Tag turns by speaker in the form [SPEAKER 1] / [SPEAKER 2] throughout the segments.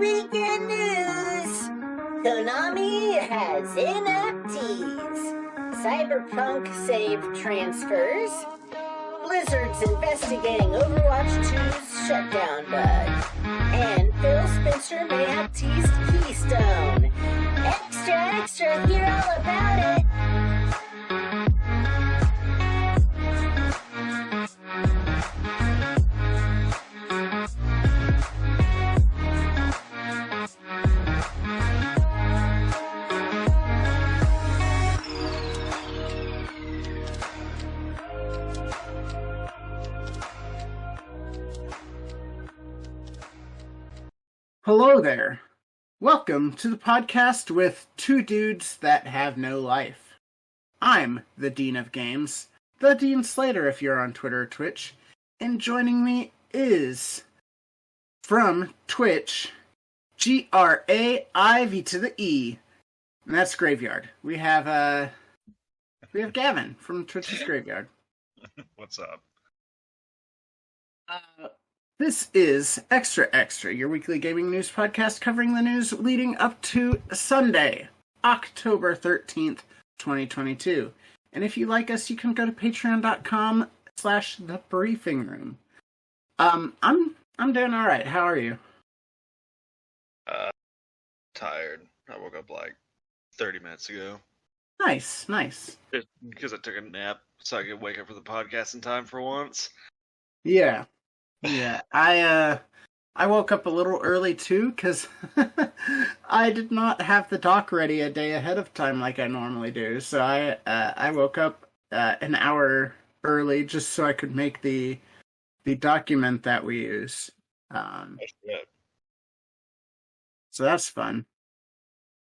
[SPEAKER 1] weekend news. Konami has NFTs. Cyberpunk Save transfers. Blizzard's investigating Overwatch 2's shutdown bug. And Phil Spencer may have teased Keystone. Extra, hear all about it.
[SPEAKER 2] Hello there. Welcome to the podcast with two dudes that have no life. I'm the Dean of Games, the Dean Slater if you're on Twitter or Twitch, and joining me is, from Twitch, Graiv to the E, and that's Graveyard. We have Gavin from Twitch's Graveyard.
[SPEAKER 3] What's up?
[SPEAKER 2] This is Extra, your weekly gaming news podcast covering the news leading up to Sunday, October 13th, 2022. And if you like us, you can go to patreon.com/thebriefingroom. I'm doing all right. How are you?
[SPEAKER 3] Tired. I woke up like 30 minutes ago.
[SPEAKER 2] Nice.
[SPEAKER 3] Just because I took a nap so I could wake up for the podcast in time for once.
[SPEAKER 2] Yeah. I woke up a little early too because I did not have the doc ready a day ahead of time like I normally do. So I woke up an hour early just so I could make the document that we use. So that's fun.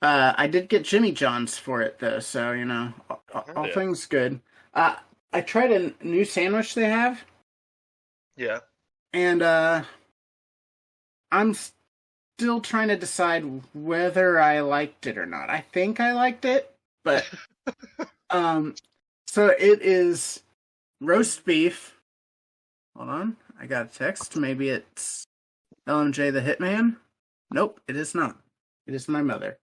[SPEAKER 2] I did get Jimmy John's for it though, so you know, all things good. I tried a new sandwich they have.
[SPEAKER 3] Yeah.
[SPEAKER 2] And I'm still trying to decide whether I liked it or not. I think I liked it, but so it is roast beef. Hold on, I got a text. Maybe it's LMJ the Hitman. Nope, it is not. It is my mother.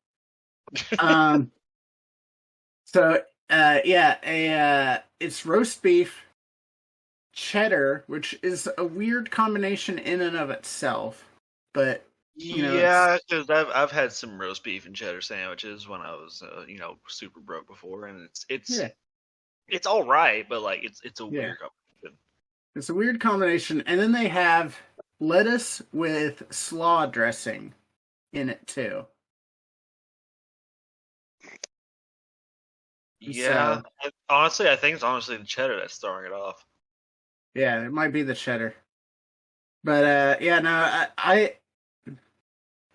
[SPEAKER 2] It's roast beef, cheddar, which is a weird combination in and of itself, but
[SPEAKER 3] yeah, because I've had some roast beef and cheddar sandwiches when I was super broke before, and it's all right, but like it's a weird combination.
[SPEAKER 2] It's a weird combination, and then they have lettuce with slaw dressing in it too.
[SPEAKER 3] Yeah, honestly, I think it's the cheddar that's throwing it off.
[SPEAKER 2] Yeah, it might be the cheddar. But, it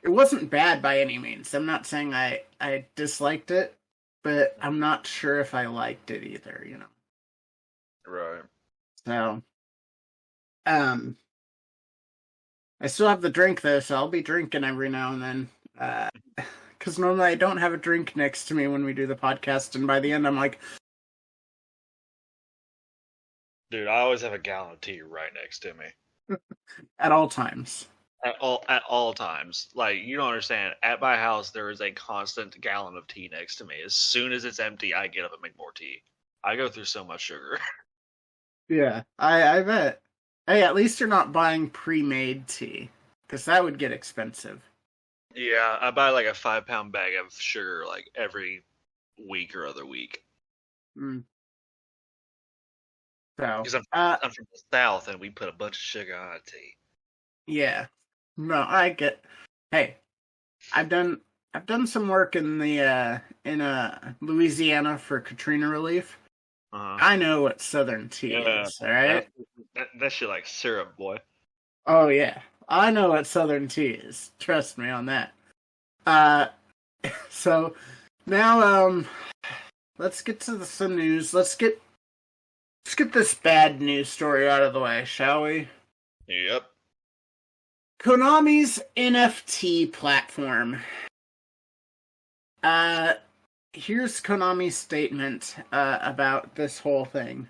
[SPEAKER 2] wasn't bad by any means. I'm not saying I disliked it, but I'm not sure if I liked it either, you know.
[SPEAKER 3] Right.
[SPEAKER 2] So, I still have the drink, though, so I'll be drinking every now and then. Because normally I don't have a drink next to me when we do the podcast, and by the end I'm like...
[SPEAKER 3] Dude, I always have a gallon of tea right next to me.
[SPEAKER 2] At all times.
[SPEAKER 3] At all times. Like, you don't understand. At my house, there is a constant gallon of tea next to me. As soon as it's empty, I get up and make more tea. I go through so much sugar.
[SPEAKER 2] Yeah, I bet. Hey, at least you're not buying pre-made tea, because that would get expensive.
[SPEAKER 3] Yeah, I buy like a 5-pound bag of sugar like every week or other week. Because I'm from the South and we put a bunch of sugar on our tea.
[SPEAKER 2] Yeah. No, I get. Hey, I've done some work in the Louisiana for Katrina relief. I know what Southern tea is, all right?
[SPEAKER 3] That shit like syrup, boy.
[SPEAKER 2] Oh yeah, I know what Southern tea is. Trust me on that. So now let's get to some news. Let's get this bad news story out of the way, shall we?
[SPEAKER 3] Yep.
[SPEAKER 2] Konami's NFT platform. Here's Konami's statement about this whole thing.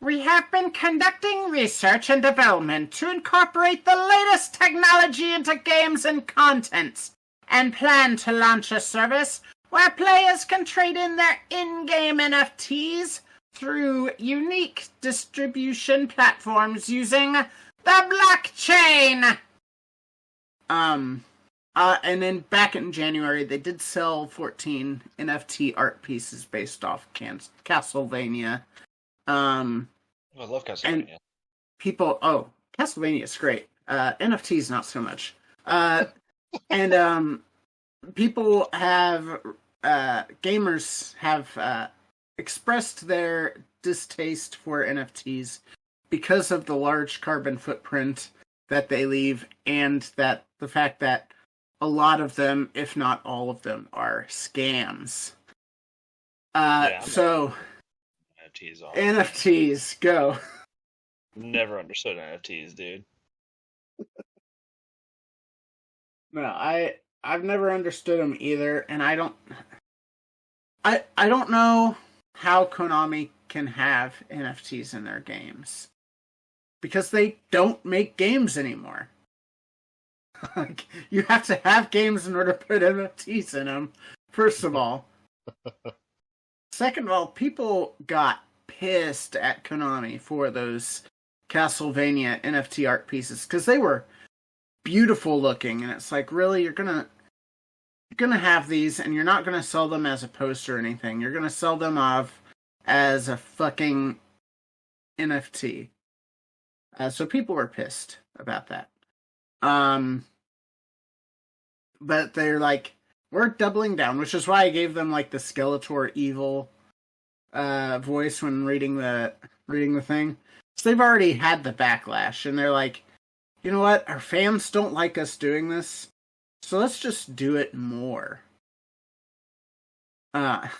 [SPEAKER 2] We have been conducting research and development to incorporate the latest technology into games and content, and plan to launch a service where players can trade in their in-game NFTs through unique distribution platforms using the blockchain. And then back in January, they did sell 14 NFT art pieces based off Castlevania.
[SPEAKER 3] I love Castlevania.
[SPEAKER 2] And Castlevania is great. NFTs not so much. And people have gamers have expressed their distaste for NFTs because of the large carbon footprint that they leave, and that the fact that a lot of them, if not all of them, are scams. So NFTs go.
[SPEAKER 3] Never understood NFTs, dude.
[SPEAKER 2] No, I've never understood them either, and I don't know how Konami can have NFTs in their games, because they don't make games anymore. Like, you have to have games in order to put NFTs in them, first of all. Second of all, people got pissed at Konami for those Castlevania NFT art pieces, because they were beautiful looking, and it's like, really, you're gonna have these, and you're not gonna sell them as a poster or anything. You're gonna sell them off as a fucking NFT. So people were pissed about that. But they're like, we're doubling down, which is why I gave them like the Skeletor evil voice when reading the thing. So they've already had the backlash, and they're like, you know what? Our fans don't like us doing this, so let's just do it more. I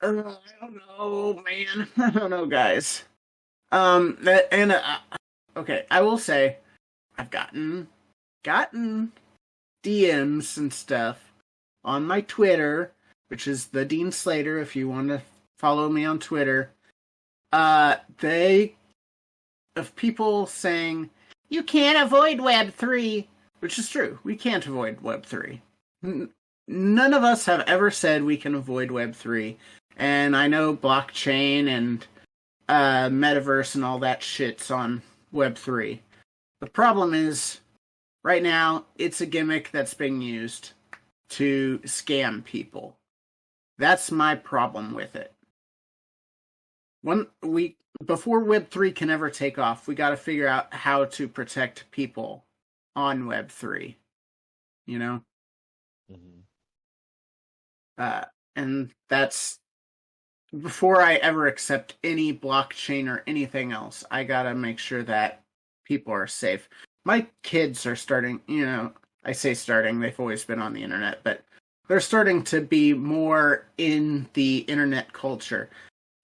[SPEAKER 2] don't know, man. I don't know, guys. Okay, I will say, I've gotten DMs and stuff on my Twitter, which is the Dean Slater. If you want to follow me on Twitter, of people saying you can't avoid Web3, which is true. We can't avoid Web3. None of us have ever said we can avoid Web3, and I know blockchain and metaverse and all that shit's on Web3. The problem is, right now, it's a gimmick that's being used to scam people. That's my problem with it. Before Web3 can ever take off, we got to figure out how to protect people on Web3. You know? Mm-hmm. And that's, before I ever accept any blockchain or anything else, I gotta make sure that people are safe. My kids are starting, I say starting, they've always been on the internet, but they're starting to be more in the internet culture.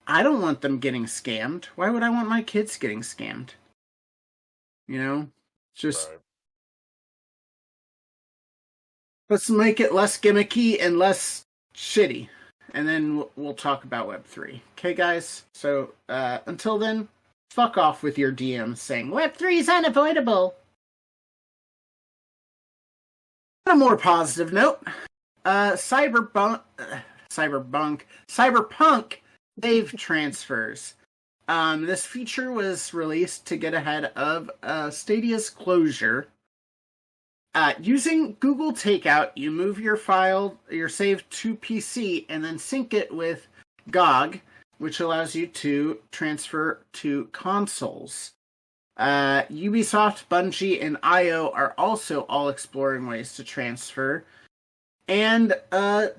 [SPEAKER 2] I don't want them getting scammed. Why would I want my kids getting scammed? Just right. Let's make it less gimmicky and less shitty. And then we'll talk about Web3. Okay, guys? So, until then, fuck off with your DMs saying, Web3 is unavoidable. On a more positive note, Cyberpunk Save transfers. This feature was released to get ahead of Stadia's closure. Using Google Takeout, you move your save to PC, and then sync it with GOG, which allows you to transfer to consoles. Ubisoft, Bungie, and IO are also all exploring ways to transfer. And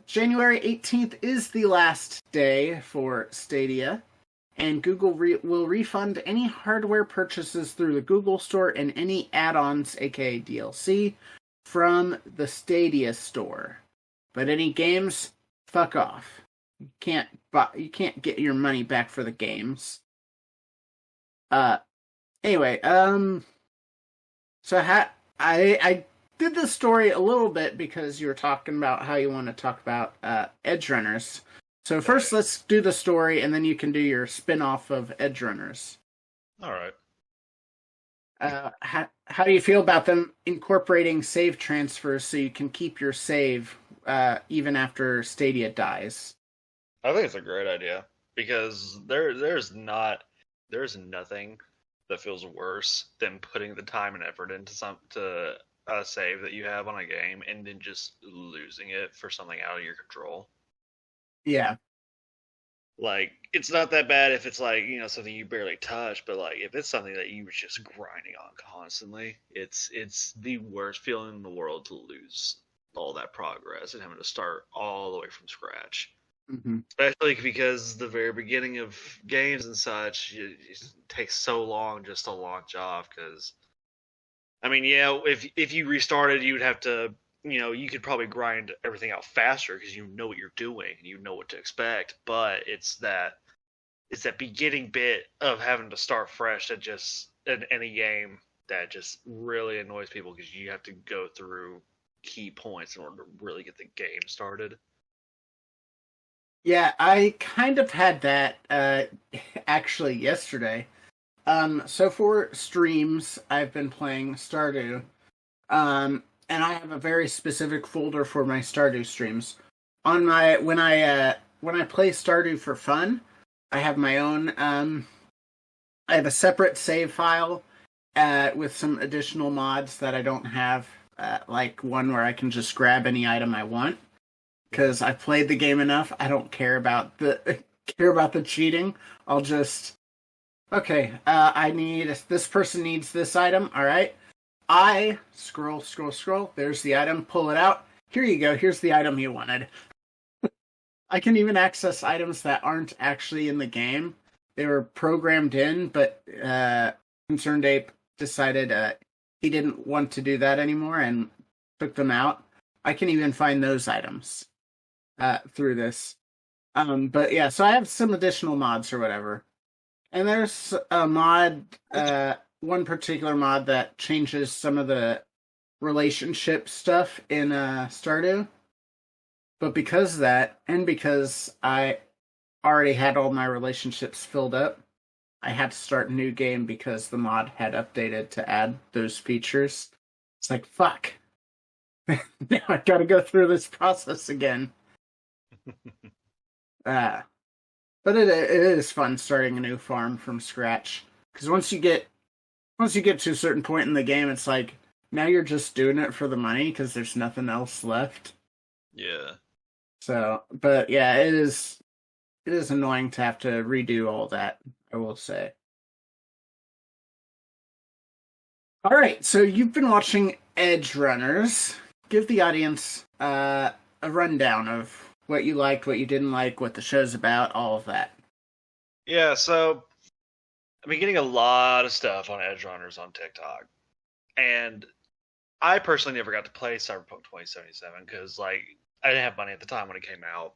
[SPEAKER 2] January 18th is the last day for Stadia, and Google will refund any hardware purchases through the Google Store and any add-ons, aka DLC, from the Stadia Store. But any games, fuck off. You can't get your money back for the games. Anyway, so I did this story a little bit because you were talking about how you want to talk about edge runners. So first, let's do the story, and then you can do your spin-off of Edge Runners.
[SPEAKER 3] All right.
[SPEAKER 2] How do you feel about them incorporating save transfers so you can keep your save even after Stadia dies?
[SPEAKER 3] I think it's a great idea because there's nothing that feels worse than putting the time and effort into a save that you have on a game and then just losing it for something out of your control.
[SPEAKER 2] Yeah.
[SPEAKER 3] Like, it's not that bad if it's like, something you barely touch, but like if it's something that you were just grinding on constantly, it's the worst feeling in the world to lose all that progress and having to start all the way from scratch.
[SPEAKER 2] Mm-hmm.
[SPEAKER 3] Especially because the very beginning of games and such, it takes so long just to launch off. Because, I mean, yeah, if you restarted, you'd have to, you could probably grind everything out faster because you know what you're doing and you know what to expect. But it's that beginning bit of having to start fresh that just in any game that just really annoys people because you have to go through key points in order to really get the game started.
[SPEAKER 2] Yeah, I kind of had that actually yesterday. So for streams, I've been playing Stardew, and I have a very specific folder for my Stardew streams. On my when I play Stardew for fun, I have my own. I have a separate save file with some additional mods that I don't have, like one where I can just grab any item I want. Because I've played the game enough, I don't care about the cheating. I'll just okay. This person needs this item. All right. I scroll. There's the item. Pull it out. Here you go. Here's the item you wanted. I can even access items that aren't actually in the game. They were programmed in, but Concerned Ape decided he didn't want to do that anymore and took them out. I can even find those items through this. But yeah, so I have some additional mods or whatever. And there's a mod, one particular mod that changes some of the relationship stuff in Stardew. But because of that, and because I already had all my relationships filled up, I had to start a new game because the mod had updated to add those features. It's like, fuck. Now I gotta go through this process again. But it is fun starting a new farm from scratch. Because once you get to a certain point in the game, it's like, now you're just doing it for the money because there's nothing else left.
[SPEAKER 3] Yeah.
[SPEAKER 2] So, but yeah, it is annoying to have to redo all that, I will say. All right, so you've been watching Edge Runners. Give the audience a rundown of what you liked, what you didn't like, what the show's about, all of that.
[SPEAKER 3] Yeah, so I've been getting a lot of stuff on Edge Runners on TikTok. And I personally never got to play Cyberpunk 2077 because, like, I didn't have money at the time when it came out.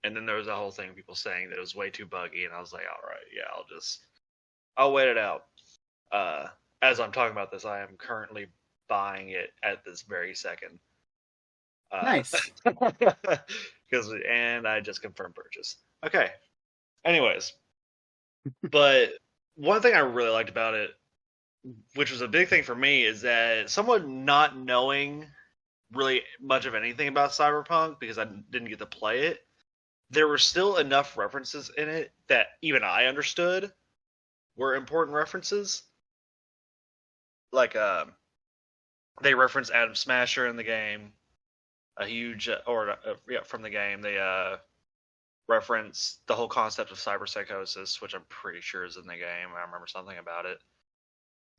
[SPEAKER 3] And then there was a whole thing of people saying that it was way too buggy, and I was like, all right, yeah, I'll wait it out. As I'm talking about this, I am currently buying it at this very second.
[SPEAKER 2] Nice.
[SPEAKER 3] And I just confirmed purchase. Okay. Anyways, but one thing I really liked about it, which was a big thing for me, is that someone not knowing really much of anything about Cyberpunk because I didn't get to play it, there were still enough references in it that even I understood were important references. Like, they reference Adam Smasher in the game, from the game. They reference the whole concept of cyberpsychosis, which I'm pretty sure is in the game. I remember something about it.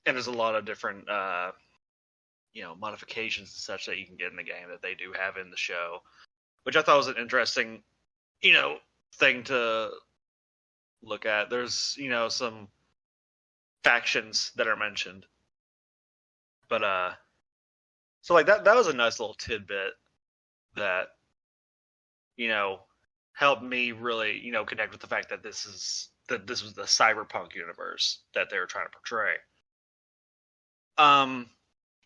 [SPEAKER 3] And there's a lot of different, modifications and such that you can get in the game that they do have in the show, which I thought was an interesting, thing to look at. There's, some factions that are mentioned. But, so like that was a nice little tidbit that, helped me really, connect with the fact that this was the cyberpunk universe that they were trying to portray.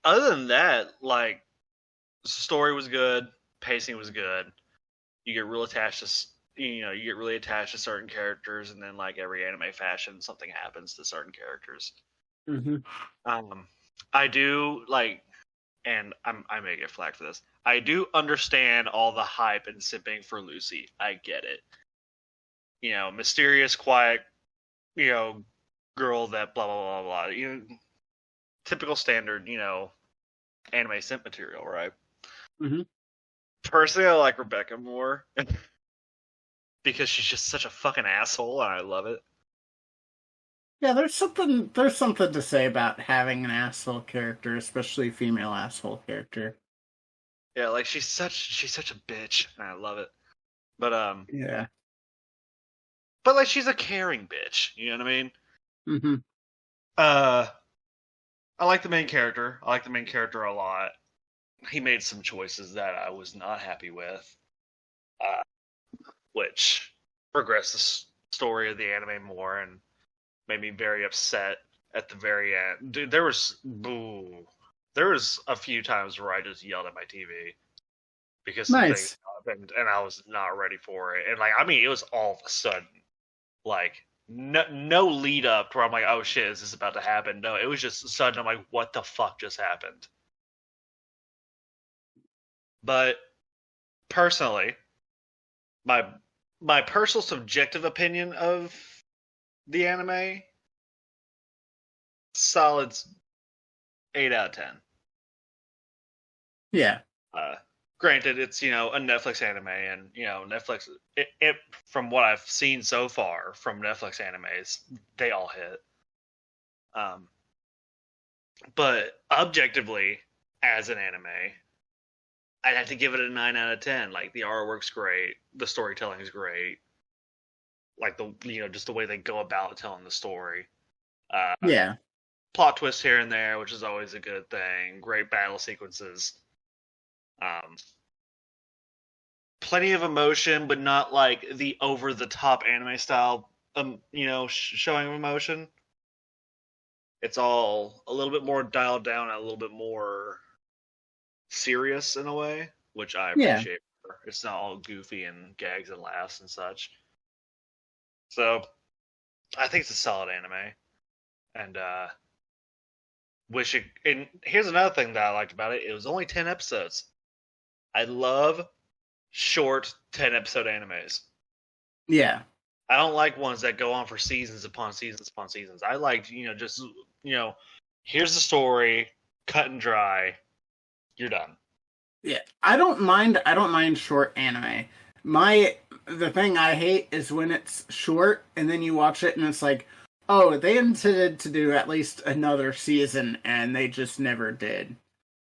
[SPEAKER 3] Other than that, like, the story was good, pacing was good. You get real attached to, you get really attached to certain characters, and then like every anime fashion, something happens to certain characters.
[SPEAKER 2] Mm-hmm.
[SPEAKER 3] I do like, and I may get flagged for this. I do understand all the hype and sipping for Lucy. I get it. Mysterious, quiet, girl that blah blah blah blah. Typical standard, anime simp material, right?
[SPEAKER 2] Mm-hmm.
[SPEAKER 3] Personally, I like Rebecca more because she's just such a fucking asshole, and I love it.
[SPEAKER 2] Yeah, there's something to say about having an asshole character, especially a female asshole character.
[SPEAKER 3] Yeah, like she's such a bitch, and I love it. But
[SPEAKER 2] Yeah.
[SPEAKER 3] but like she's a caring bitch. You know what I mean?
[SPEAKER 2] Mm-hmm.
[SPEAKER 3] I like the main character. I like the main character a lot. He made some choices that I was not happy with, uh, which progressed the story of the anime more and made me very upset at the very end. Dude, there was a few times where I just yelled at my TV because some things
[SPEAKER 2] Nice.
[SPEAKER 3] happened and I was not ready for it. And like, I mean, it was all of a sudden, like no lead up to where I'm like, oh shit, is this about to happen? No, it was just sudden. I'm like, what the fuck just happened? But personally, my my personal subjective opinion of the anime, solid 8 out of 10.
[SPEAKER 2] Yeah.
[SPEAKER 3] Granted, it's a Netflix anime, and Netflix. It from what I've seen so far from Netflix animes, they all hit. But objectively, as an anime, I'd have to give it a 9 out of 10. Like the artwork's great, the storytelling is great. Like just the way they go about telling the story.
[SPEAKER 2] Yeah.
[SPEAKER 3] Plot twists here and there, which is always a good thing. Great battle sequences. Plenty of emotion, but not like the over the top anime style. Showing of emotion. It's all a little bit more dialed down, and a little bit more serious in a way, which I
[SPEAKER 2] Yeah.
[SPEAKER 3] appreciate. It's not all goofy and gags and laughs and such. So, I think it's a solid anime, and wish it. And here's another thing that I liked about it: it was only 10 episodes. I love short 10-episode animes.
[SPEAKER 2] Yeah.
[SPEAKER 3] I don't like ones that go on for seasons upon seasons upon seasons. I like, just here's the story, cut and dry, you're done.
[SPEAKER 2] Yeah. I don't mind short anime. The thing I hate is when it's short and then you watch it and it's like, oh, they intended to do at least another season and they just never did.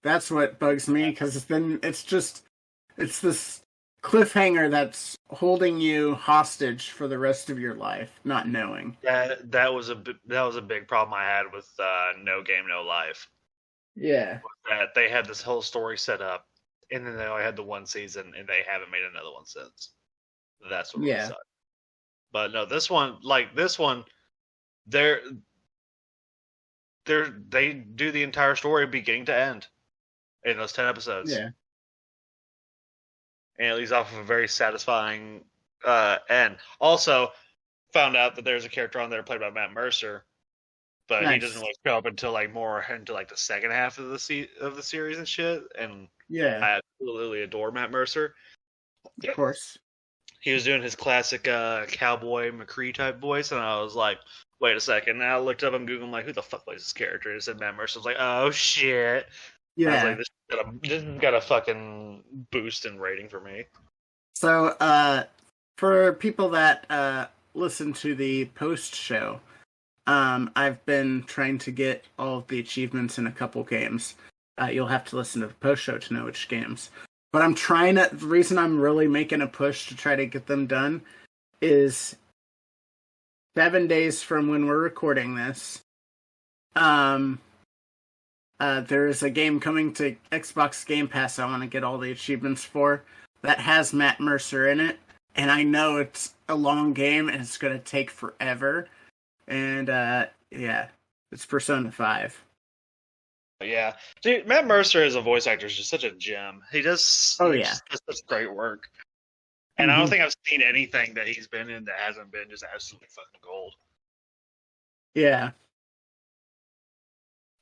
[SPEAKER 2] That's what bugs me, because then it's this cliffhanger that's holding you hostage for the rest of your life, not knowing.
[SPEAKER 3] That was a big problem I had with No Game No Life.
[SPEAKER 2] Yeah.
[SPEAKER 3] That they had this whole story set up, and then they only had the one season, and they haven't made another one since. That's what really sucked. But no, this one, they do the entire story beginning to end in those 10 episodes.
[SPEAKER 2] Yeah.
[SPEAKER 3] And it leaves off of a very satisfying end. Also, found out that there's a character on there played by Matt Mercer, but he doesn't really show up until more into the second half of the series and shit. And
[SPEAKER 2] yeah,
[SPEAKER 3] I absolutely adore Matt Mercer.
[SPEAKER 2] Of course.
[SPEAKER 3] He was doing his classic cowboy McCree type voice, and I was like, wait a second. And I looked up on Google, I'm like, who the fuck plays this character? And it said Matt Mercer. I was like, oh shit.
[SPEAKER 2] Yeah.
[SPEAKER 3] I was like, this got a fucking boost in rating for me.
[SPEAKER 2] So, for people that listen to the post show, I've been trying to get all of the achievements in a couple games. You'll have to listen to the post show to know which games. But the reason I'm really making a push to try to get them done is 7 days from when we're recording this. There is a game coming to Xbox Game Pass I want to get all the achievements for that has Matt Mercer in it. And I know it's a long game and it's going to take forever. And, it's Persona 5.
[SPEAKER 3] Yeah. Dude, Matt Mercer as a voice actor is just such a gem. He does such great work. And I don't think I've seen anything that he's been in that hasn't been just absolutely fucking gold.
[SPEAKER 2] Yeah.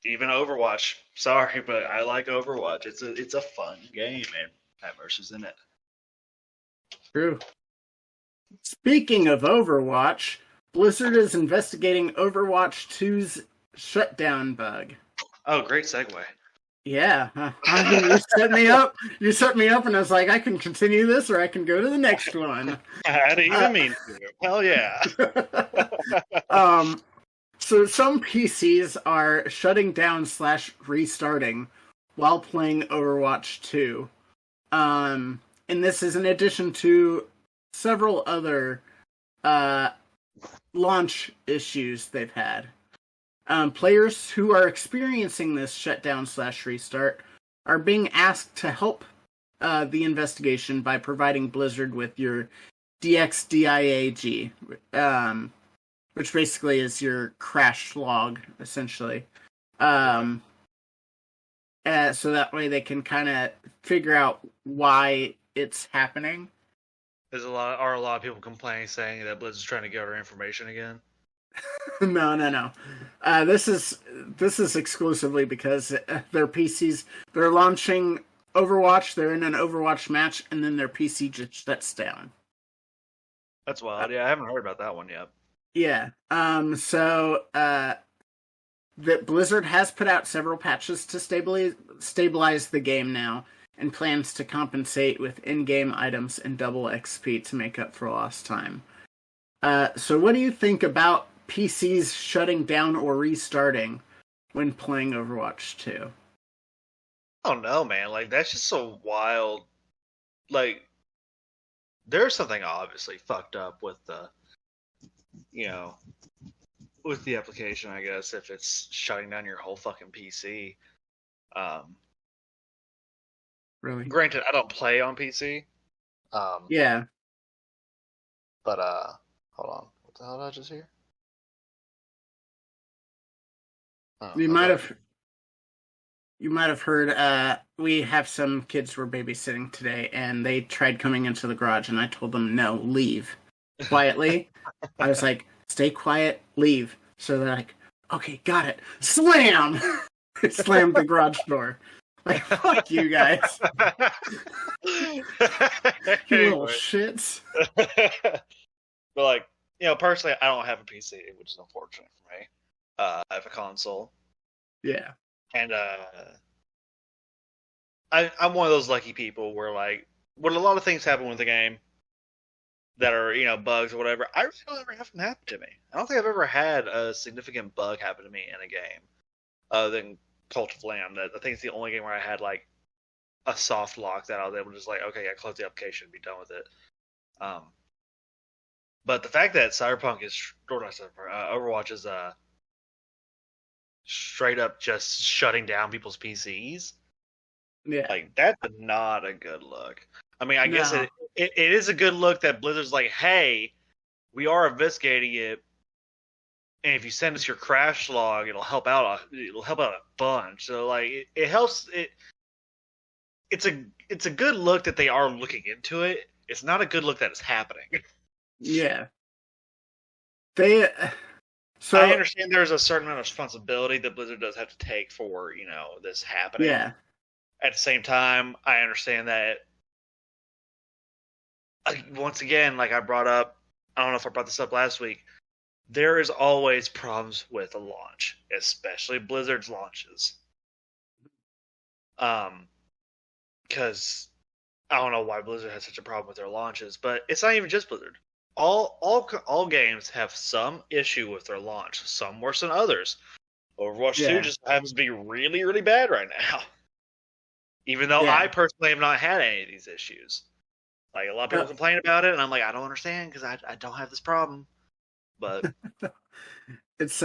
[SPEAKER 3] Even Overwatch. Sorry, but I like Overwatch. It's a fun game, and that versus in it.
[SPEAKER 2] True. Speaking of Overwatch, Blizzard is investigating Overwatch 2's shutdown bug.
[SPEAKER 3] Oh, great segue.
[SPEAKER 2] Yeah, you set me up. You set me up, and I was like, I can continue this, or I can go to the next one.
[SPEAKER 3] I didn't even mean to. Hell yeah.
[SPEAKER 2] So some PCs are shutting down / restarting while playing Overwatch 2. And this is in addition to several other launch issues they've had. Players who are experiencing this shutdown / restart are being asked to help the investigation by providing Blizzard with your DXDIAG, which basically is your crash log, essentially. So that way they can kind of figure out why it's happening.
[SPEAKER 3] Are a lot of people complaining, saying that Blizzard's trying to get our information again?
[SPEAKER 2] No. This is exclusively because their PCs, they're launching Overwatch, they're in an Overwatch match, and then their PC just shuts down.
[SPEAKER 3] That's wild. Yeah, I haven't heard about that one yet.
[SPEAKER 2] Yeah. So that Blizzard has put out several patches to stabilize the game now, and plans to compensate with in-game items and double XP to make up for lost time. So what do you think about PCs shutting down or restarting when playing Overwatch 2?
[SPEAKER 3] I don't know, man. Like, that's just so wild. Like, there's something obviously fucked up with the, with the application, I guess, if it's shutting down your whole fucking PC.
[SPEAKER 2] Really?
[SPEAKER 3] Granted, I don't play on PC.
[SPEAKER 2] Yeah.
[SPEAKER 3] But, hold on. What the hell did I just hear? Oh,
[SPEAKER 2] You might have heard, we have some kids we're babysitting today, and they tried coming into the garage, and I told them, no, leave. Quietly. I was like, stay quiet, leave. So they're like, okay, got it. Slam! Slammed the garage door. Like, fuck you guys. You little shits.
[SPEAKER 3] But, like, personally, I don't have a PC, which is unfortunate for me. I have a console.
[SPEAKER 2] Yeah.
[SPEAKER 3] And I'm one of those lucky people where, like, when a lot of things happen with the game that are, bugs or whatever, I really don't ever have them happen to me. I don't think I've ever had a significant bug happen to me in a game other than Cult of Lamb. I think it's the only game where I had, like, a soft lock that I was able to just, like, okay, I close the application and be done with it. But the fact that Overwatch is straight up just shutting down people's PCs,
[SPEAKER 2] Yeah.
[SPEAKER 3] like, that's not a good look. I mean, I guess it is a good look that Blizzard's like, hey, we are investigating it, and if you send us your crash log, it'll help out a bunch. So, like, it helps. It's a good look that they are looking into it. It's not a good look that it's happening.
[SPEAKER 2] Yeah. So
[SPEAKER 3] I understand there's a certain amount of responsibility that Blizzard does have to take for, this happening.
[SPEAKER 2] Yeah.
[SPEAKER 3] At the same time, I understand that, once again, like I brought up, I don't know if I brought this up last week, there is always problems with a launch, especially Blizzard's launches. Because I don't know why Blizzard has such a problem with their launches, but it's not even just Blizzard. All games have some issue with their launch, some worse than others. Overwatch 2 just happens to be really, really bad right now. Even though I personally have not had any of these issues. Like, a lot of people complain about it, and I'm like, I don't understand because I don't have this problem. But
[SPEAKER 2] it's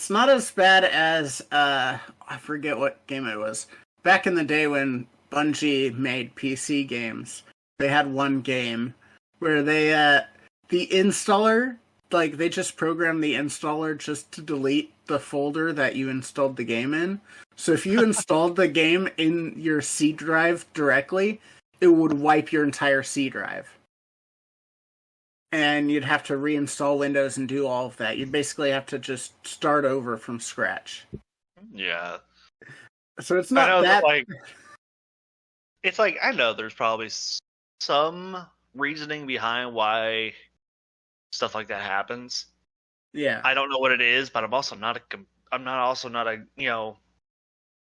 [SPEAKER 2] not as bad as I forget what game it was. Back in the day when Bungie made PC games, they had one game where they the installer, like, they just programmed the installer just to delete the folder that you installed the game in. So if you installed the game in your C drive directly, it would wipe your entire C drive. and you'd have to reinstall Windows and do all of that. You'd basically have to just start over from scratch.
[SPEAKER 3] Yeah.
[SPEAKER 2] So it's
[SPEAKER 3] I
[SPEAKER 2] not
[SPEAKER 3] know
[SPEAKER 2] that.
[SPEAKER 3] it's like I know there's probably some reasoning behind why stuff like that happens.
[SPEAKER 2] Yeah.
[SPEAKER 3] I don't know what it is, but I'm also not a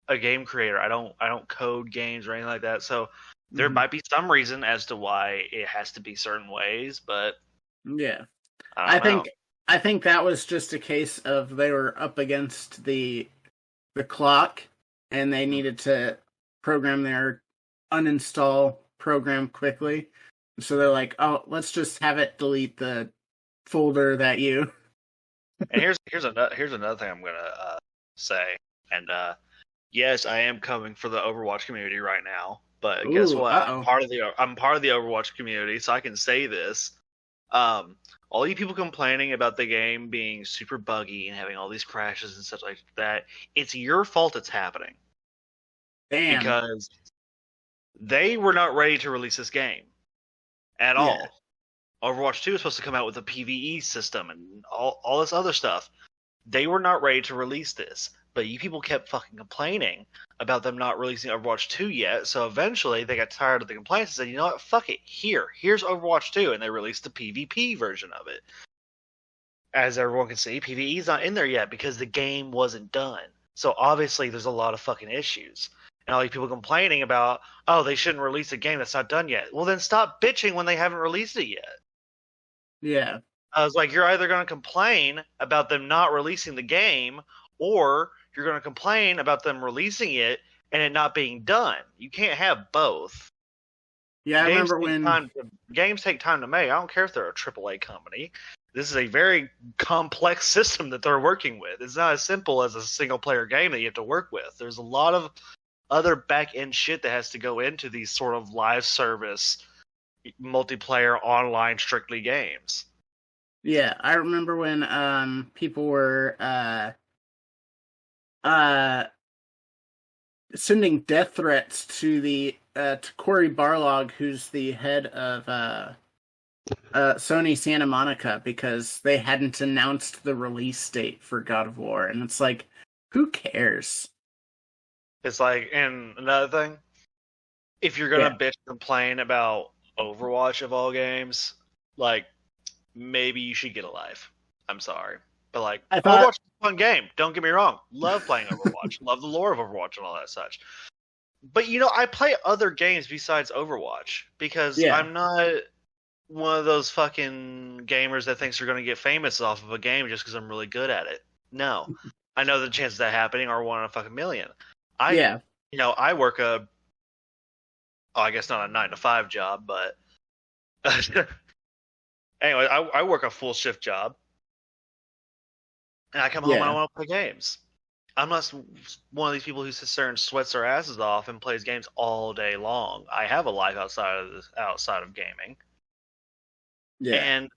[SPEAKER 3] a game creator. I don't code games or anything like that. So there might be some reason as to why it has to be certain ways, but
[SPEAKER 2] Yeah.
[SPEAKER 3] I don't know.
[SPEAKER 2] I think that was just a case of they were up against the clock and they needed to program their uninstall program quickly. So they're like, "Oh, let's just have it delete the folder that you."
[SPEAKER 3] And here's another thing I'm gonna say. And yes, I am coming for the Overwatch community right now. But guess
[SPEAKER 2] Ooh,
[SPEAKER 3] what?
[SPEAKER 2] uh-oh.
[SPEAKER 3] I'm part of the Overwatch community, so I can say this. All you people complaining about the game being super buggy and having all these crashes and such like that, it's your fault it's happening.
[SPEAKER 2] Damn.
[SPEAKER 3] Because they were not ready to release this game at all. Overwatch 2 was supposed to come out with a PvE system and all this other stuff. They were not ready to release this, but you people kept fucking complaining about them not releasing Overwatch 2 yet, so eventually they got tired of the complaints and said, you know what, fuck it, here's Overwatch 2, and they released the PvP version of it. As everyone can see, PvE's not in there yet because the game wasn't done. So obviously there's a lot of fucking issues. And all these people complaining about, oh, they shouldn't release a game that's not done yet. Well, then stop bitching when they haven't released it yet.
[SPEAKER 2] Yeah.
[SPEAKER 3] I was like, you're either going to complain about them not releasing the game, or you're going to complain about them releasing it and it not being done. You can't have both.
[SPEAKER 2] Yeah, I remember when
[SPEAKER 3] games take time to make. I don't care if they're a AAA company. This is a very complex system that they're working with. It's not as simple as a single player game that you have to work with. There's a lot of other back end shit that has to go into these sort of live service multiplayer online strictly games.
[SPEAKER 2] Yeah, I remember when people were sending death threats to to Cory Barlog, who's the head of Sony Santa Monica, because they hadn't announced the release date for God of War, and it's like, who cares?
[SPEAKER 3] It's like, and another thing, if you're gonna bitch and complain about Overwatch of all games, like, maybe you should get a life. I'm sorry. But like, Overwatch is a fun game. Don't get me wrong. Love playing Overwatch. Love the lore of Overwatch and all that such. But I play other games besides Overwatch because I'm not one of those fucking gamers that thinks they're going to get famous off of a game just because I'm really good at it. No. I know the chances of that happening are 1 in a fucking million. I work I guess not a 9-to-5 job, but anyway, I work a full shift job. And I come home and I want to play games. I'm not one of these people who sits there and sweats their asses off and plays games all day long. I have a life outside of gaming. Yeah. And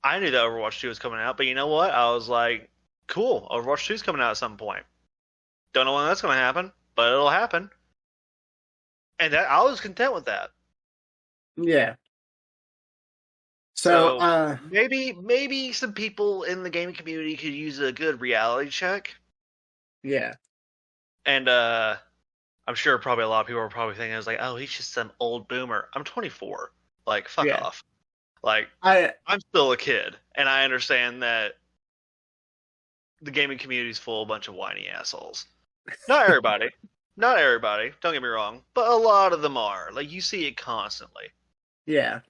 [SPEAKER 3] I knew that Overwatch 2 was coming out, but you know what? I was like, cool, Overwatch 2 is coming out at some point. Don't know when that's going to happen, but it'll happen. And I was content with that.
[SPEAKER 2] Yeah. So
[SPEAKER 3] maybe some people in the gaming community could use a good reality check.
[SPEAKER 2] Yeah.
[SPEAKER 3] And I'm sure probably a lot of people are probably thinking, it's like, oh, he's just some old boomer. I'm 24. Like, fuck off. Like, I'm still a kid, and I understand that the gaming community is full of a bunch of whiny assholes. Not everybody. Not everybody. Don't get me wrong. But a lot of them are. Like, you see it constantly.
[SPEAKER 2] Yeah.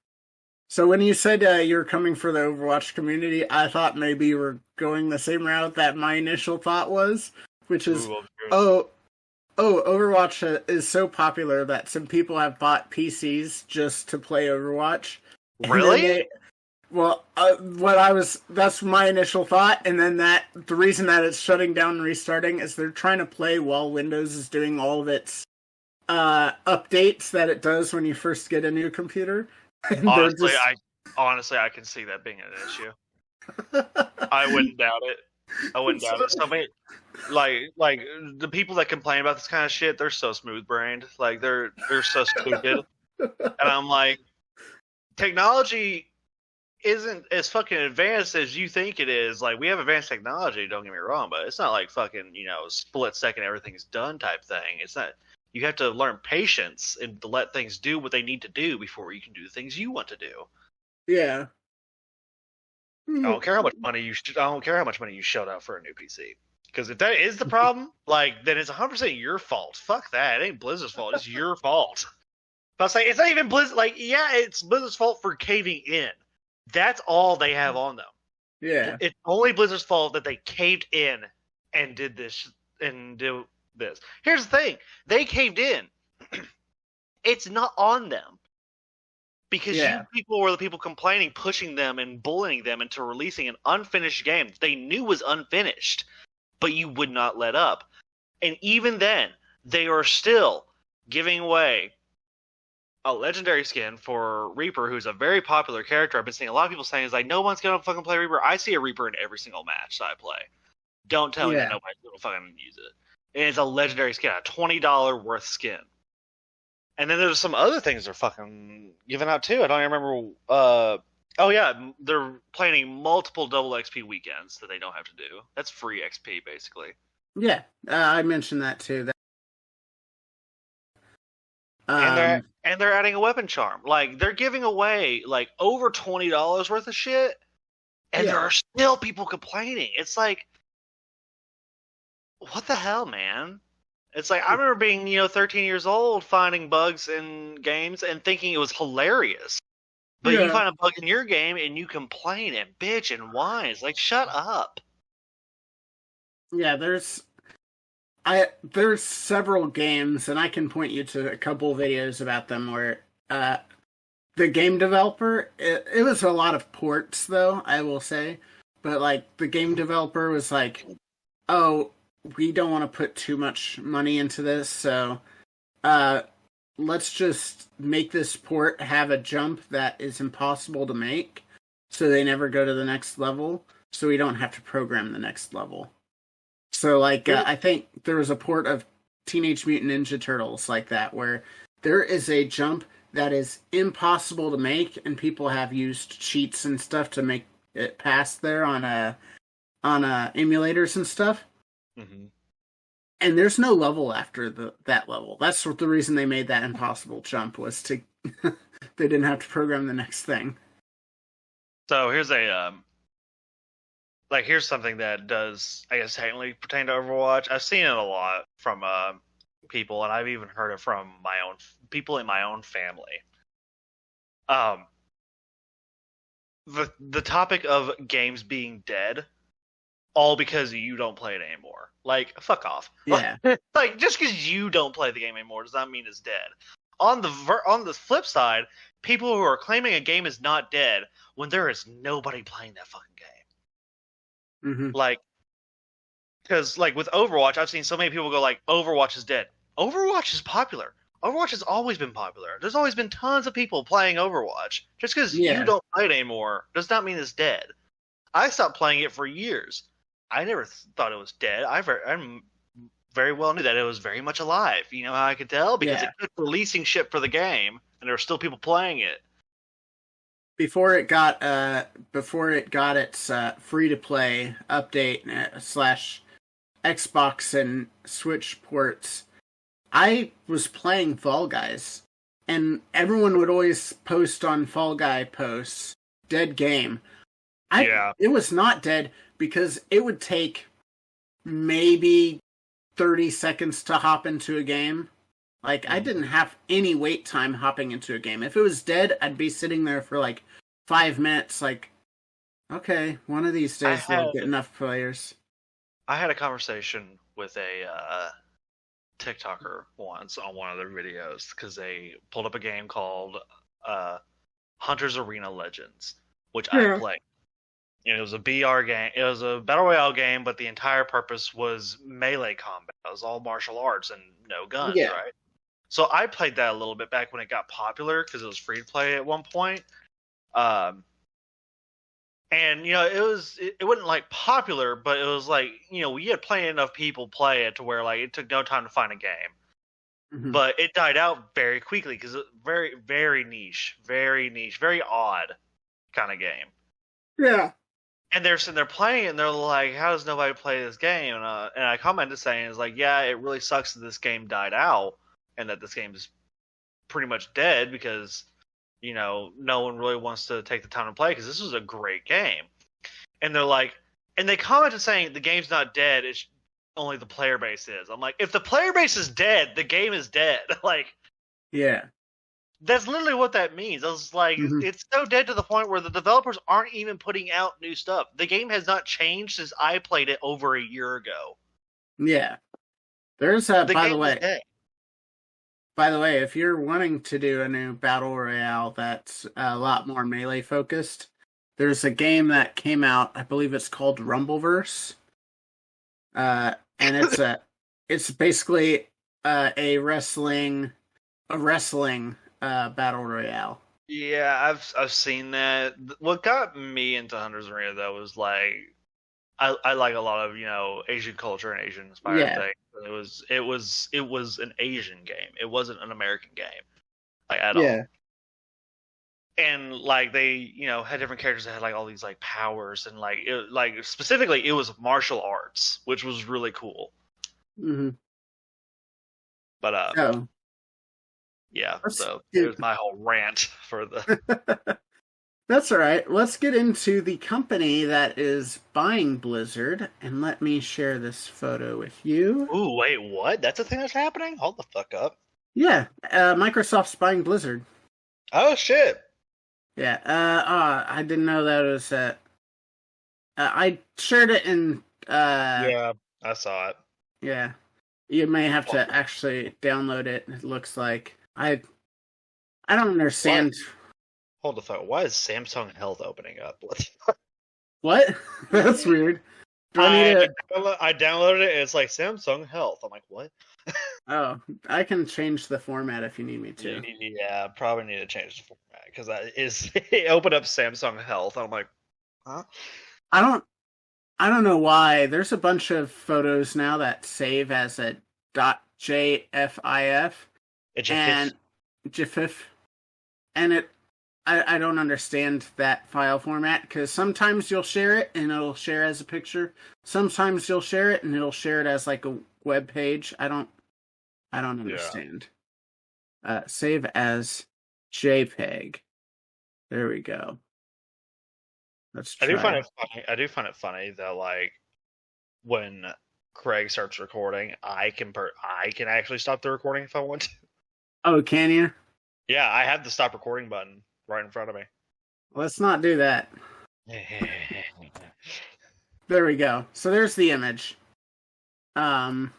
[SPEAKER 2] So when you said you were coming for the Overwatch community, I thought maybe you were going the same route that my initial thought was, which is, Overwatch is so popular that some people have bought PCs just to play Overwatch.
[SPEAKER 3] Really?
[SPEAKER 2] That's my initial thought, and then the reason that it's shutting down and restarting is they're trying to play while Windows is doing all of its updates that it does when you first get a new computer.
[SPEAKER 3] Honestly, I can see that being an issue. I wouldn't doubt it. So many, like the people that complain about this kind of shit, they're so smooth-brained. Like they're so stupid. And I'm like, technology isn't as fucking advanced as you think it is. Like, we have advanced technology, don't get me wrong, but it's not like fucking, split second everything's done type thing. It's not. You have to learn patience and to let things do what they need to do before you can do the things you want to do.
[SPEAKER 2] Yeah.
[SPEAKER 3] I don't care how much money you shelled out for a new PC. Because if that is the problem, then it's 100% your fault. Fuck that. It ain't Blizzard's fault. It's your fault. But I was it's not even Blizzard. It's Blizzard's fault for caving in. That's all they have on them.
[SPEAKER 2] Yeah.
[SPEAKER 3] It's only Blizzard's fault that they caved in and did this and do this. Here's the thing: they caved in. It's not on them because you people were the people complaining, pushing them, and bullying them into releasing an unfinished game they knew was unfinished, but you would not let up. And even then, they are still giving away a legendary skin for Reaper, who's a very popular character. I've been seeing a lot of people saying, no one's going to fucking play Reaper. I see a Reaper in every single match that I play. Don't tell me that nobody's going to fucking use it. And it's a legendary skin, a $20 worth skin. And then there's some other things they're fucking giving out too. I don't even remember. They're planning multiple double XP weekends that they don't have to do. That's free XP, basically.
[SPEAKER 2] Yeah, I mentioned that too.
[SPEAKER 3] And they're adding a weapon charm. They're giving away over $20 worth of shit, and there are still people complaining. It's what the hell, man? It's I remember being 13 years old, finding bugs in games and thinking it was hilarious. But you find a bug in your game and you complain and bitch and whine. It's shut up.
[SPEAKER 2] Yeah, there's several games, and I can point you to a couple videos about them where the game developer, it was a lot of ports though, I will say, but the game developer was oh, we don't want to put too much money into this, so let's just make this port have a jump that is impossible to make, so they never go to the next level, so we don't have to program the next level. So, I think there was a port of Teenage Mutant Ninja Turtles like that, where there is a jump that is impossible to make, and people have used cheats and stuff to make it pass there on emulators and stuff.
[SPEAKER 3] Mm-hmm.
[SPEAKER 2] And there's no level after that level. That's what the reason they made that impossible jump was to they didn't have to program the next thing.
[SPEAKER 3] So here's here's something that does, I guess, technically pertain to Overwatch. I've seen it a lot from people, and I've even heard it from my own people in my own family. The topic of games being dead, all because you don't play it anymore. Fuck off.
[SPEAKER 2] Yeah.
[SPEAKER 3] Just because you don't play the game anymore does not mean it's dead. On the flip side, people who are claiming a game is not dead when there is nobody playing that fucking game.
[SPEAKER 2] Mm-hmm.
[SPEAKER 3] Because with Overwatch, I've seen so many people go Overwatch is dead. Overwatch is popular. Overwatch has always been popular. There's always been tons of people playing Overwatch. Just because you don't play it anymore does not mean it's dead. I stopped playing it for years. I never thought it was dead. I very well knew that it was very much alive. You know how I could tell? Because it kept releasing shit for the game, and there were still people playing it.
[SPEAKER 2] Before it got its free to play update / Xbox and Switch ports, I was playing Fall Guys, and everyone would always post on Fall Guy posts, dead game. It was not dead because it would take maybe 30 seconds to hop into a game. I didn't have any wait time hopping into a game. If it was dead, I'd be sitting there for 5 minutes. Okay, one of these days we'll get enough players.
[SPEAKER 3] I had a conversation with a TikToker once on one of their videos because they pulled up a game called Hunter's Arena Legends, which I played. It was a BR game. It was a battle royale game, but the entire purpose was melee combat. It was all martial arts and no guns, right? So I played that a little bit back when it got popular because it was free to play at one point. And it wasn't popular, but it was we had plenty enough people play it to where it took no time to find a game. Mm-hmm. But it died out very quickly because it was very, very niche, very odd kind of game.
[SPEAKER 2] Yeah.
[SPEAKER 3] And they're sitting there playing, and they're like, "How does nobody play this game?" And I commented saying, "It's like, yeah, it really sucks that this game died out, and that this game is pretty much dead because no one really wants to take the time to play because this was a great game." And they're like, and they commented saying the game's not dead; it's only the player base is. I'm like, if the player base is dead, the game is dead. Like,
[SPEAKER 2] Yeah.
[SPEAKER 3] that's literally what that means. I was like,
[SPEAKER 2] Mhm.
[SPEAKER 3] it's so dead to the point where the developers aren't even putting out new stuff. The game has not changed since I played it over a year ago.
[SPEAKER 2] Yeah. There's
[SPEAKER 3] The
[SPEAKER 2] by the
[SPEAKER 3] game is
[SPEAKER 2] way,
[SPEAKER 3] dead.
[SPEAKER 2] if you're wanting to do a new battle royale that's a lot more melee focused, there's a game that came out. I believe it's called Rumbleverse. And it's basically a wrestling battle royale.
[SPEAKER 3] Yeah, I've seen that. What got me into Hunter's Arena though was like I like a lot of Asian culture and Asian inspired
[SPEAKER 2] Yeah.
[SPEAKER 3] things. It was an Asian game. It wasn't an American game like at
[SPEAKER 2] Yeah.
[SPEAKER 3] all. And like they had different characters that had like all these like powers and like specifically it was martial arts, which was really cool.
[SPEAKER 2] Mm-hmm.
[SPEAKER 3] But
[SPEAKER 2] So
[SPEAKER 3] yeah,
[SPEAKER 2] let's
[SPEAKER 3] so
[SPEAKER 2] get-
[SPEAKER 3] there's my whole rant for the.
[SPEAKER 2] that's all right. Let's get into the company that is buying Blizzard, and let me share this photo with you.
[SPEAKER 3] Ooh, wait, what? That's a thing that's happening? Hold the fuck up.
[SPEAKER 2] Yeah, Microsoft's buying Blizzard.
[SPEAKER 3] Oh shit.
[SPEAKER 2] Yeah. I didn't know that was. I shared it in.
[SPEAKER 3] Yeah, I saw it.
[SPEAKER 2] Yeah. You may have to actually download it. It looks like I don't understand.
[SPEAKER 3] Hold the fuck. Why is Samsung Health opening up?
[SPEAKER 2] What? That's weird. Do I need to?
[SPEAKER 3] I downloaded it and it's like Samsung Health. I'm like, what?
[SPEAKER 2] Oh, I can change the format if you need me to.
[SPEAKER 3] Yeah, probably need to change the format because it opened up Samsung Health. I'm like, huh?
[SPEAKER 2] I don't know why. There's a bunch of photos now that save as a .jfif and GIF, and I don't understand that file format because sometimes you'll share it and it'll share as a picture. Sometimes you'll share it and it'll share it as like a web page. I don't understand. Save as JPEG. There we go. Let's try.
[SPEAKER 3] I do find it funny that like when Craig starts recording, I can actually stop the recording if I want to.
[SPEAKER 2] Oh, can you?
[SPEAKER 3] Yeah, I have the stop recording button right in front of me.
[SPEAKER 2] Let's not do that. There we go. So there's the image. Now,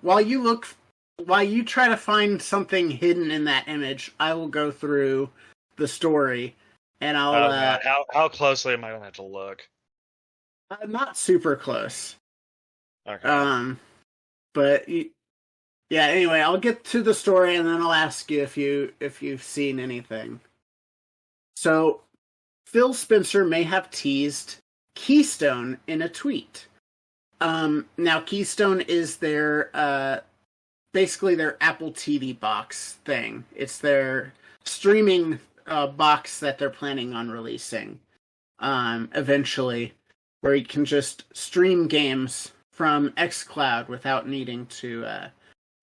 [SPEAKER 2] while you try to find something hidden in that image, I will go through the story, and I'll.
[SPEAKER 3] How closely am I gonna have to look?
[SPEAKER 2] Not super close.
[SPEAKER 3] Okay.
[SPEAKER 2] But yeah. Anyway, I'll get to the story, and then I'll ask you if you've seen anything. So, Phil Spencer may have teased Keystone in a tweet. Now Keystone is their basically their Apple TV box thing. It's their streaming box that they're planning on releasing eventually, where you can just stream games from xCloud without needing to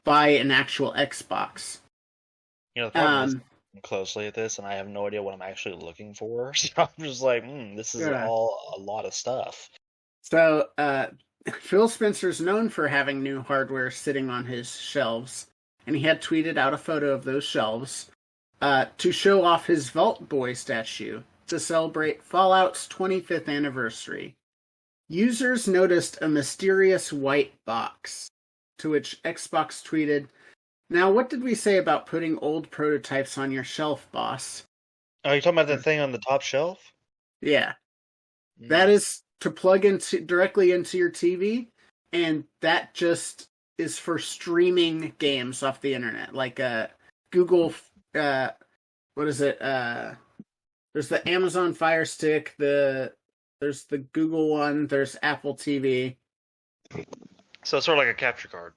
[SPEAKER 2] buy an actual Xbox.
[SPEAKER 3] The problem is I'm closely at this, and I have no idea what I'm actually looking for. So I'm just like, this is all a lot of stuff.
[SPEAKER 2] So, Phil Spencer's known for having new hardware sitting on his shelves, and he had tweeted out a photo of those shelves to show off his Vault Boy statue to celebrate Fallout's 25th anniversary. Users noticed a mysterious white box, to which Xbox tweeted, "Now, what did we say about putting old prototypes on your shelf, boss?"
[SPEAKER 3] Oh, you're talking about that thing on the top shelf?
[SPEAKER 2] Yeah. That is to plug directly into your TV, and that just is for streaming games off the internet, like Google. What is it? There's the Amazon Fire Stick. There's the Google one. There's Apple TV.
[SPEAKER 3] So it's sort of like a capture card.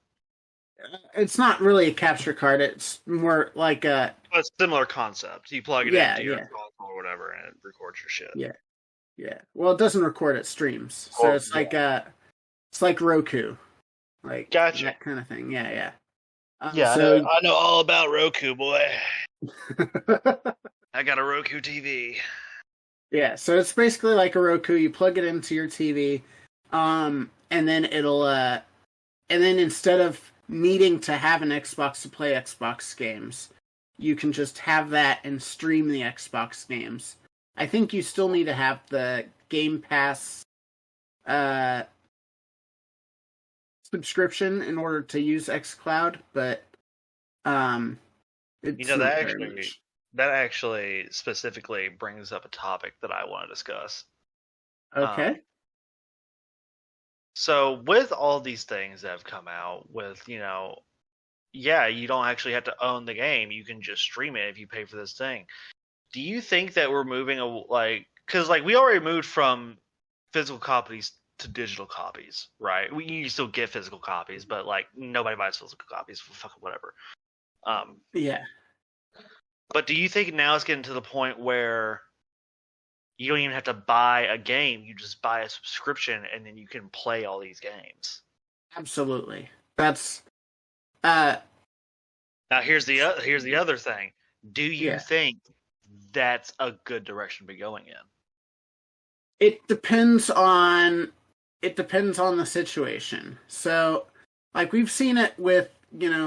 [SPEAKER 2] It's not really a capture card. It's more like a
[SPEAKER 3] A similar concept. You plug it
[SPEAKER 2] yeah,
[SPEAKER 3] into your
[SPEAKER 2] yeah,
[SPEAKER 3] console or whatever, and it records your shit.
[SPEAKER 2] yeah, yeah. Well, it doesn't record; it streams. So
[SPEAKER 3] Or
[SPEAKER 2] it's
[SPEAKER 3] yeah.
[SPEAKER 2] it's like Roku, like
[SPEAKER 3] Gotcha.
[SPEAKER 2] that kind of thing. Yeah, yeah.
[SPEAKER 3] Yeah,
[SPEAKER 2] So
[SPEAKER 3] I know all about Roku, boy. I got a Roku TV.
[SPEAKER 2] yeah, so it's basically like a Roku. You plug it into your TV, and then and then instead of needing to have an Xbox to play Xbox games, you can just have that and stream the Xbox games. I think you still need to have the Game Pass uh, subscription in order to use xCloud, but
[SPEAKER 3] You
[SPEAKER 2] it's
[SPEAKER 3] know
[SPEAKER 2] not very much.
[SPEAKER 3] that actually specifically brings up a topic that I want to discuss. Um,
[SPEAKER 2] Okay.
[SPEAKER 3] so with all these things that have come out, with yeah, you don't actually have to own the game; you can just stream it if you pay for this thing. Do you think that we're moving because we already moved from physical copies to digital copies, right? You still get physical copies, but nobody buys physical copies for fucking whatever.
[SPEAKER 2] Yeah.
[SPEAKER 3] But do you think now it's getting to the point where you don't even have to buy a game; you just buy a subscription, and then you can play all these games?
[SPEAKER 2] Absolutely. That's uh
[SPEAKER 3] Now here's the other thing. Do you
[SPEAKER 2] yeah.
[SPEAKER 3] think that's a good direction to be going in?
[SPEAKER 2] It depends on the situation. So like we've seen it with,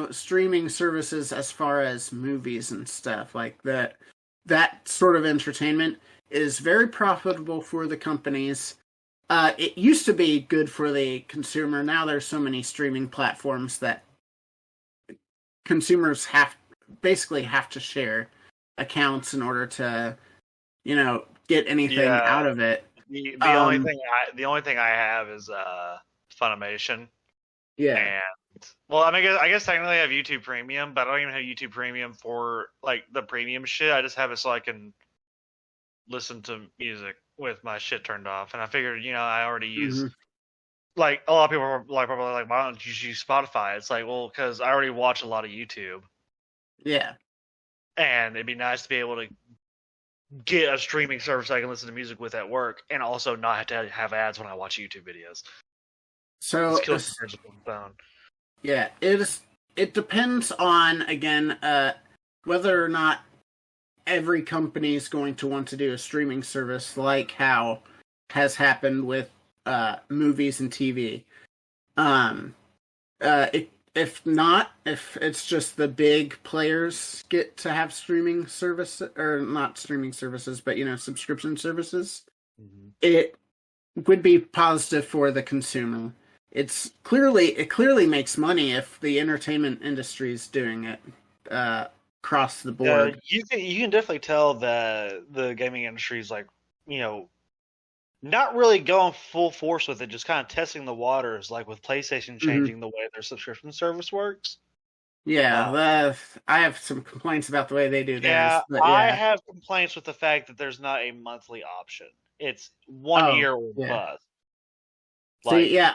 [SPEAKER 2] streaming services as far as movies and stuff like that sort of entertainment is very profitable for the companies. It used to be good for the consumer. Now there's so many streaming platforms that consumers basically have to share accounts in order to, get anything
[SPEAKER 3] Yeah,
[SPEAKER 2] out of it.
[SPEAKER 3] the the only thing I have is Funimation,
[SPEAKER 2] Yeah.
[SPEAKER 3] and well, I guess technically I have YouTube Premium, but I don't even have YouTube Premium for the premium shit. I just have it so I can listen to music with my shit turned off. And I figured, I already use
[SPEAKER 2] Hmm.
[SPEAKER 3] a lot of people are probably like, why don't you use Spotify? It's like, well, because I already watch a lot of YouTube,
[SPEAKER 2] Yeah.
[SPEAKER 3] and it'd be nice to be able to get a streaming service I can listen to music with at work, and also not have to have ads when I watch YouTube videos. This
[SPEAKER 2] So,
[SPEAKER 3] kills the birds with one stone.
[SPEAKER 2] yeah, it depends on again whether or not every company is going to want to do a streaming service like how has happened with movies and TV. Um, if not, if it's just the big players get to have streaming service or not streaming services, but subscription services,
[SPEAKER 3] Mm-hmm.
[SPEAKER 2] it would be positive for the consumer. It clearly makes money if the entertainment industry is doing it across the board.
[SPEAKER 3] You can definitely tell that the gaming industry is not really going full force with it, just kind of testing the waters, like with PlayStation changing the way their subscription service works.
[SPEAKER 2] Yeah, I have some complaints about the way they do theirs,
[SPEAKER 3] Yeah,
[SPEAKER 2] but
[SPEAKER 3] I
[SPEAKER 2] yeah.
[SPEAKER 3] have complaints with the fact that there's not a monthly option. It's 1
[SPEAKER 2] Oh,
[SPEAKER 3] year or
[SPEAKER 2] yeah.
[SPEAKER 3] bust.
[SPEAKER 2] See,
[SPEAKER 3] Like,
[SPEAKER 2] yeah,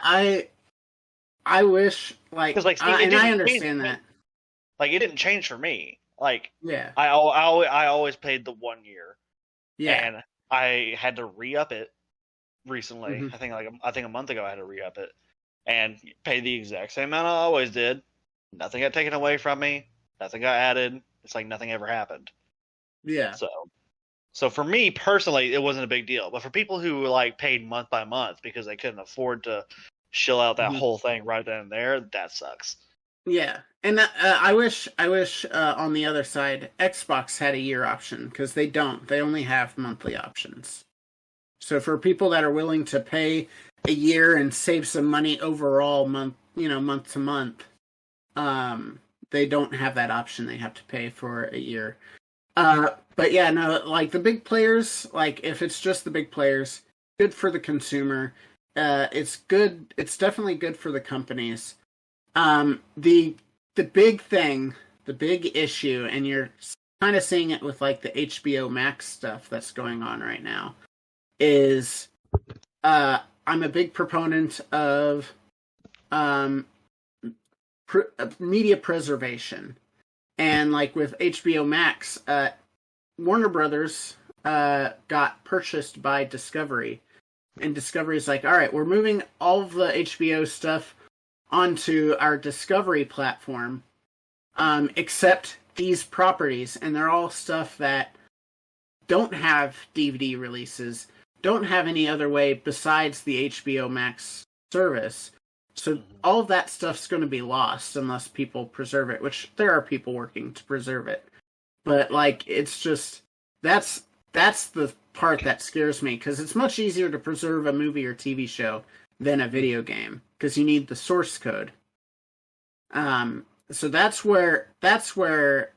[SPEAKER 2] I wish
[SPEAKER 3] because see, it
[SPEAKER 2] and I
[SPEAKER 3] didn't change
[SPEAKER 2] understand
[SPEAKER 3] for me.
[SPEAKER 2] that.
[SPEAKER 3] Like, it didn't change for me. Like,
[SPEAKER 2] Yeah,
[SPEAKER 3] I always paid the 1 year,
[SPEAKER 2] yeah,
[SPEAKER 3] and I had to re-up it recently.
[SPEAKER 2] hmm
[SPEAKER 3] I think a month ago I had to re-up it and pay the exact same amount I always did. Nothing got taken away from me. Nothing got added. It's like nothing ever happened.
[SPEAKER 2] yeah.
[SPEAKER 3] So for me personally, it wasn't a big deal. But for people who paid month by month because they couldn't afford to shill out that
[SPEAKER 2] hmm
[SPEAKER 3] whole thing right then and there, that sucks.
[SPEAKER 2] Yeah, and I wish on the other side, Xbox had a year option because they don't. They only have monthly options. So for people that are willing to pay a year and save some money overall month to month, they don't have that option. They have to pay for a year. But yeah, no, like the big players, like if it's just the big players, good for the consumer. It's good. It's definitely good for the companies. The big thing, the big issue, and you're kind of seeing it with like the HBO Max stuff that's going on right now, is I'm a big proponent of um media preservation. And like with HBO Max, Warner Brothers got purchased by Discovery, and Discovery's like, all right, we're moving all of the HBO stuff onto our Discovery platform, except these properties, and they're all stuff that don't have DVD releases, don't have any other way besides the HBO Max service. So all of that stuff's going to be lost unless people preserve it, which there are people working to preserve it. But like, it's just that's the part that scares me, because it's much easier to preserve a movie or TV show than a video game, because you need the source code. So that's where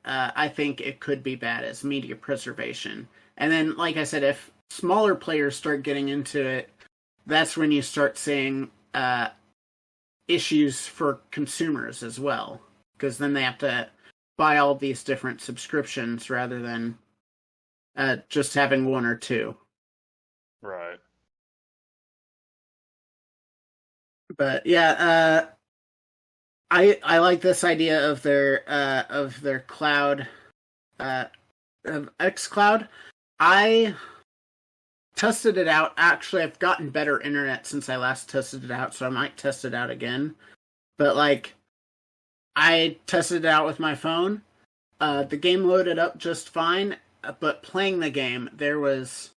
[SPEAKER 2] I think it could be bad, as media preservation. And then, like I said, if smaller players start getting into it, that's when you start seeing issues for consumers as well, because then they have to buy all these different subscriptions rather than just having one or two.
[SPEAKER 4] Right. But
[SPEAKER 2] yeah, I like this idea of their cloud, of xCloud. I tested it out. Actually, I've gotten better internet since I last tested it out, so I might test it out again. But like, I tested it out with my phone. The game loaded up just fine, but playing the game, there was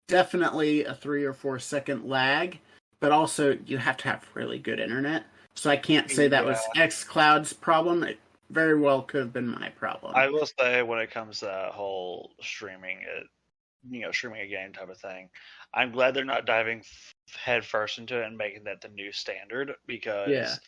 [SPEAKER 2] definitely a 3 or 4 second lag. But also, you have to have really good internet. So I can't say that was xCloud's problem. It very well could have been my problem.
[SPEAKER 4] I will say, when it comes to that whole streaming streaming a game type of thing, I'm glad they're not diving head first into it and making that the new standard, because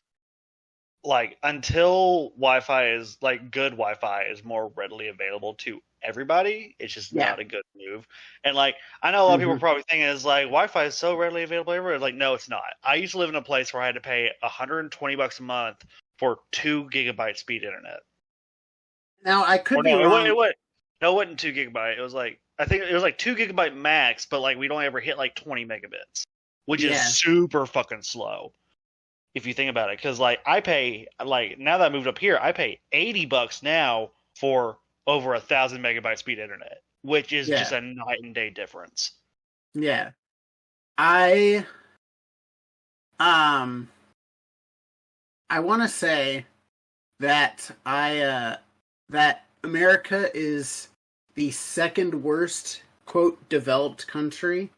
[SPEAKER 4] like, until Wi-Fi is like good Wi-Fi is more readily available to everybody, it's just not a good move. And like, I know a lot of people are probably thinking is like, Wi-Fi is so readily available everywhere. Like, no, it's not. I used to live in a place where I had to pay $120 a month for 2 gigabyte speed internet.
[SPEAKER 2] Now I could be wrong.
[SPEAKER 4] No, it wasn't 2 gigabyte. It was like, I think it was like 2 gigabyte max, but like we'd only ever hit like 20 megabits, which is super fucking slow if you think about it. Because like, I pay, like, now that I moved up here, I pay $80 now for over 1,000 megabyte speed internet, which is just a night and day difference.
[SPEAKER 2] Yeah. I want to say that that America is the second worst, quote, developed country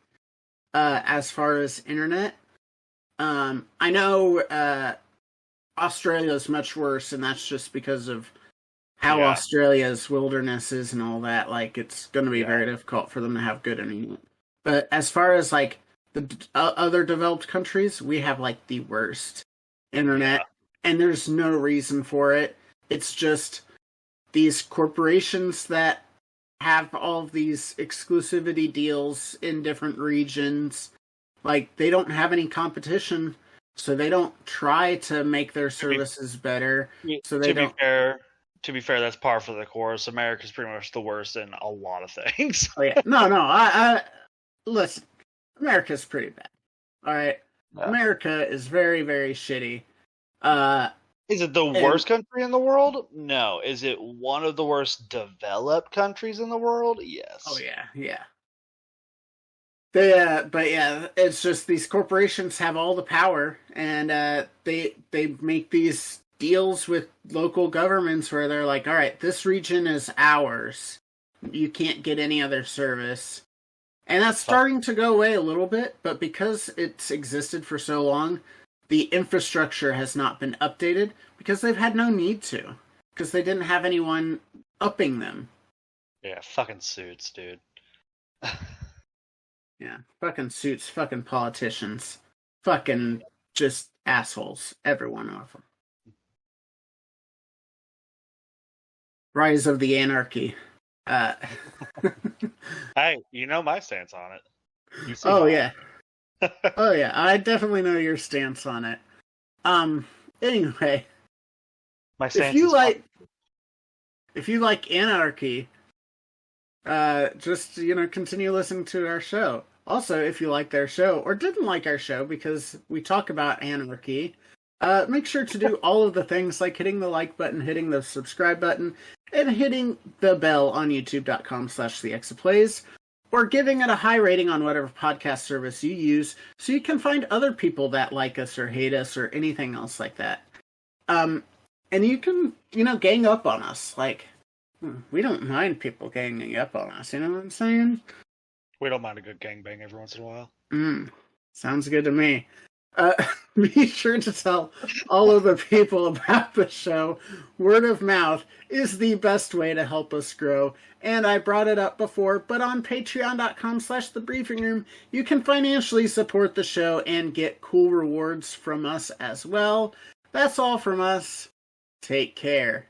[SPEAKER 2] as far as internet. I know Australia is much worse, and that's just because of how Australia's wilderness is and all that. Like, it's going to be very difficult for them to have good internet. But as far as like the other developed countries, we have like the worst internet, and there's no reason for it. It's just these corporations that have all of these exclusivity deals in different regions. Like, they don't have any competition, so they don't try to make their services better. So they don't.
[SPEAKER 4] To be fair, that's par for the course. America's pretty much the worst in a lot of things.
[SPEAKER 2] Oh yeah, no. I listen. America's pretty bad. All right, America is very, very shitty.
[SPEAKER 4] Is it the worst country in the world? No. Is it one of the worst developed countries in the world? Yes.
[SPEAKER 2] Oh yeah. But yeah, it's just these corporations have all the power, and they make these deals with local governments where they're like, all right, this region is ours. You can't get any other service. And that's starting to go away a little bit, but because it's existed for so long, the infrastructure has not been updated because they've had no need to, because they didn't have anyone upping them.
[SPEAKER 4] Yeah, fucking suits, dude.
[SPEAKER 2] Yeah, fucking suits, fucking politicians, fucking just assholes, every one of them. Rise of the Anarchy.
[SPEAKER 4] Hey, you know my stance on it.
[SPEAKER 2] Oh yeah. Oh yeah, I definitely know your stance on it. Anyway,
[SPEAKER 4] my stance
[SPEAKER 2] if you like anarchy, just continue listening to our show. Also, if you like their show or didn't like our show, because we talk about anarchy, Make sure to do all of the things like hitting the like button, hitting the subscribe button, and hitting the bell on youtube.com/the XofPlays, or giving it a high rating on whatever podcast service you use so you can find other people that like us or hate us or anything else like that. And you can, gang up on us. Like, we don't mind people ganging up on us, you know what I'm saying?
[SPEAKER 4] We don't mind a good gangbang every once in a while.
[SPEAKER 2] Sounds good to me. Be sure to tell all of the people about the show. Word of mouth is the best way to help us grow. And I brought it up before, but on patreon.com/thebriefingroom, you can financially support the show and get cool rewards from us as well. That's all from us. Take care.